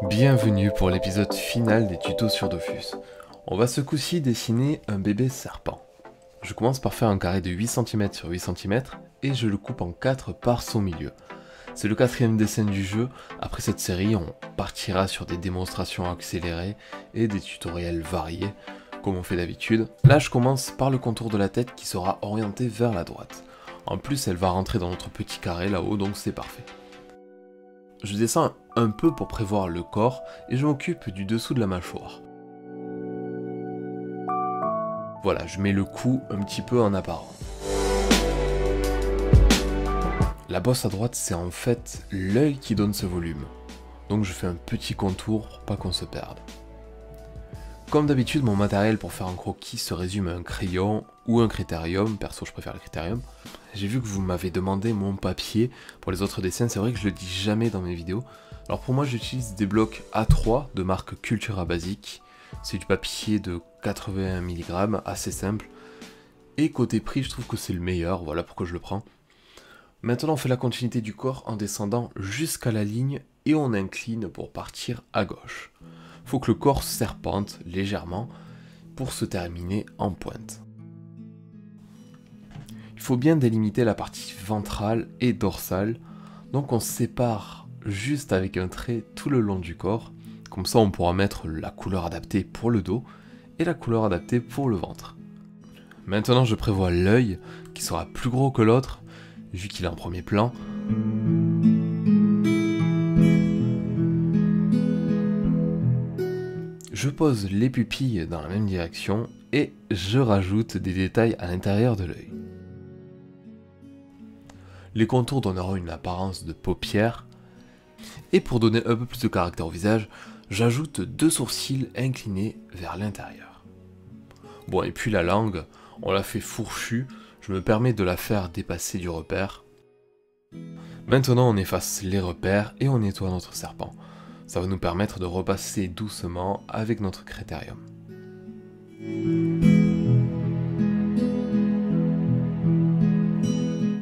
Bienvenue pour l'épisode final des tutos sur Dofus. On va ce coup-ci dessiner un bébé serpent. Je commence par faire un carré de 8 cm sur 8 cm et je le coupe en 4 par son milieu. C'est le quatrième dessin du jeu. Après cette série, on partira sur des démonstrations accélérées et des tutoriels variés, comme on fait d'habitude. Là, je commence par le contour de la tête qui sera orienté vers la droite. En plus, elle va rentrer dans notre petit carré là-haut, donc c'est parfait. Je descends un peu pour prévoir le corps et je m'occupe du dessous de la mâchoire. Voilà, je mets le cou un petit peu en apparent. La bosse à droite, c'est en fait l'œil qui donne ce volume. Donc je fais un petit contour pour pas qu'on se perde. Comme d'habitude, mon matériel pour faire un croquis se résume à un crayon ou un critérium. Perso, je préfère le critérium. J'ai vu que vous m'avez demandé mon papier pour les autres dessins. C'est vrai que je le dis jamais dans mes vidéos. Alors pour moi, j'utilise des blocs A3 de marque Cultura Basic. C'est du papier de 81 mg, assez simple. Et côté prix, je trouve que c'est le meilleur. Voilà pourquoi je le prends. Maintenant, on fait la continuité du corps en descendant jusqu'à la ligne et on incline pour partir à gauche. Faut que le corps serpente légèrement pour se terminer en pointe. Il faut bien délimiter la partie ventrale et dorsale, donc on sépare juste avec un trait tout le long du corps, comme ça on pourra mettre la couleur adaptée pour le dos et la couleur adaptée pour le ventre. Maintenant je prévois l'œil qui sera plus gros que l'autre, vu qu'il est en premier plan. Je pose les pupilles dans la même direction et je rajoute des détails à l'intérieur de l'œil. Les contours donneront une apparence de paupières. Et pour donner un peu plus de caractère au visage, j'ajoute 2 sourcils inclinés vers l'intérieur. Bon, et puis la langue, on l'a fait fourchue, je me permets de la faire dépasser du repère. Maintenant on efface les repères et on nettoie notre serpent. Ça va nous permettre de repasser doucement avec notre critérium.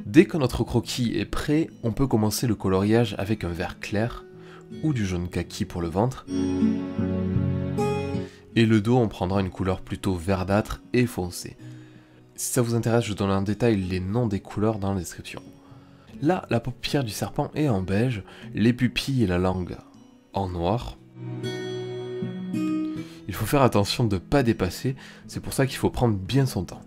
Dès que notre croquis est prêt, on peut commencer le coloriage avec un vert clair ou du jaune kaki pour le ventre. Et le dos, on prendra une couleur plutôt verdâtre et foncée. Si ça vous intéresse, je donne en détail les noms des couleurs dans la description. Là, la paupière du serpent est en beige, les pupilles et la langue en noir. Il faut faire attention de ne pas dépasser, c'est pour ça qu'il faut prendre bien son temps.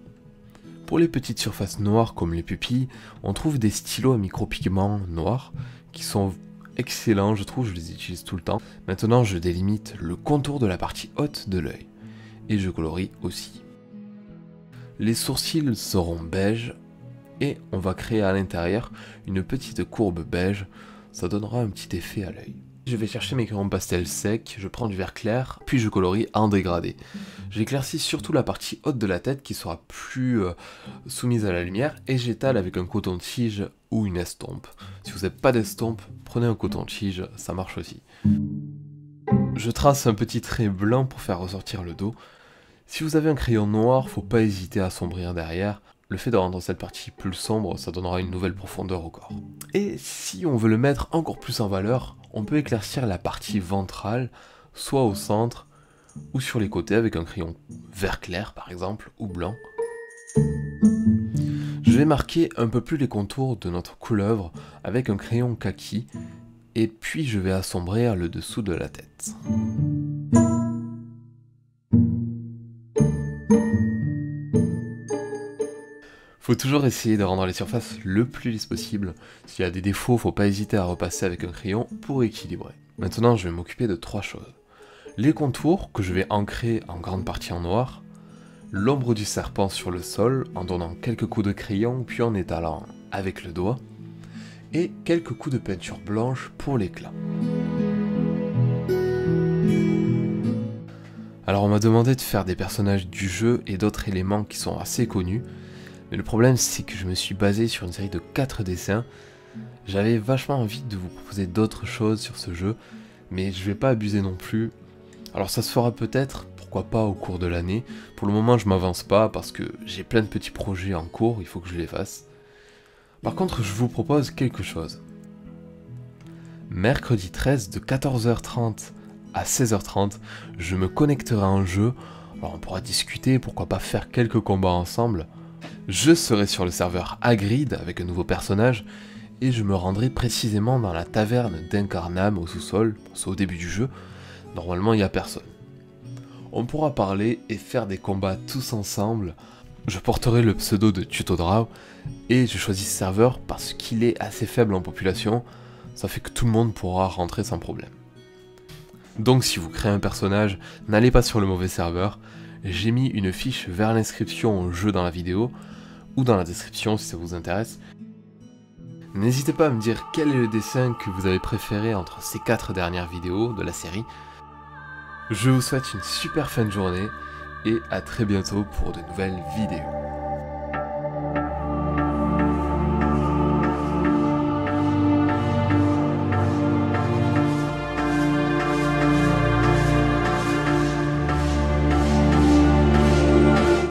Pour les petites surfaces noires comme les pupilles, on trouve des stylos à micropigments noirs qui sont excellents, je trouve, je les utilise tout le temps. Maintenant, je délimite le contour de la partie haute de l'œil et je colorie aussi. Les sourcils seront beige et on va créer à l'intérieur une petite courbe beige, ça donnera un petit effet à l'œil. Je vais chercher mes crayons pastel secs, je prends du vert clair, puis je colorie en dégradé. J'éclaircis surtout la partie haute de la tête qui sera plus soumise à la lumière et j'étale avec un coton-tige ou une estompe. Si vous n'avez pas d'estompe, prenez un coton-tige, ça marche aussi. Je trace un petit trait blanc pour faire ressortir le dos. Si vous avez un crayon noir, faut pas hésiter à assombrir derrière. Le fait de rendre cette partie plus sombre, ça donnera une nouvelle profondeur au corps. Et si on veut le mettre encore plus en valeur, on peut éclaircir la partie ventrale, soit au centre, ou sur les côtés avec un crayon vert clair par exemple, ou blanc. Je vais marquer un peu plus les contours de notre couleuvre avec un crayon kaki, et puis je vais assombrir le dessous de la tête. Faut toujours essayer de rendre les surfaces le plus lisse possible. S'il y a des défauts, faut pas hésiter à repasser avec un crayon pour équilibrer. Maintenant, je vais m'occuper de 3 choses. Les contours, que je vais ancrer en grande partie en noir. L'ombre du serpent sur le sol, en donnant quelques coups de crayon, puis en étalant avec le doigt. Et quelques coups de peinture blanche pour l'éclat. Alors on m'a demandé de faire des personnages du jeu et d'autres éléments qui sont assez connus. Mais le problème, c'est que je me suis basé sur une série de 4 dessins. J'avais vachement envie de vous proposer d'autres choses sur ce jeu, mais je vais pas abuser non plus. Alors ça se fera peut-être, pourquoi pas au cours de l'année. Pour le moment, je m'avance pas parce que j'ai plein de petits projets en cours, il faut que je les fasse. Par contre, je vous propose quelque chose. Mercredi 13 de 14h30 à 16h30, je me connecterai à un jeu. Alors on pourra discuter, pourquoi pas faire quelques combats ensemble. Je serai sur le serveur Hagrid avec un nouveau personnage et je me rendrai précisément dans la taverne d'Incarnam au sous-sol, c'est au début du jeu. Normalement il n'y a personne. On pourra parler et faire des combats tous ensemble. Je porterai le pseudo de Tutodraw et je choisis ce serveur parce qu'il est assez faible en population, ça fait que tout le monde pourra rentrer sans problème. Donc si vous créez un personnage, n'allez pas sur le mauvais serveur, j'ai mis une fiche vers l'inscription au jeu dans la vidéo, ou dans la description si ça vous intéresse. N'hésitez pas à me dire quel est le dessin que vous avez préféré entre ces 4 dernières vidéos de la série. Je vous souhaite une super fin de journée et à très bientôt pour de nouvelles vidéos.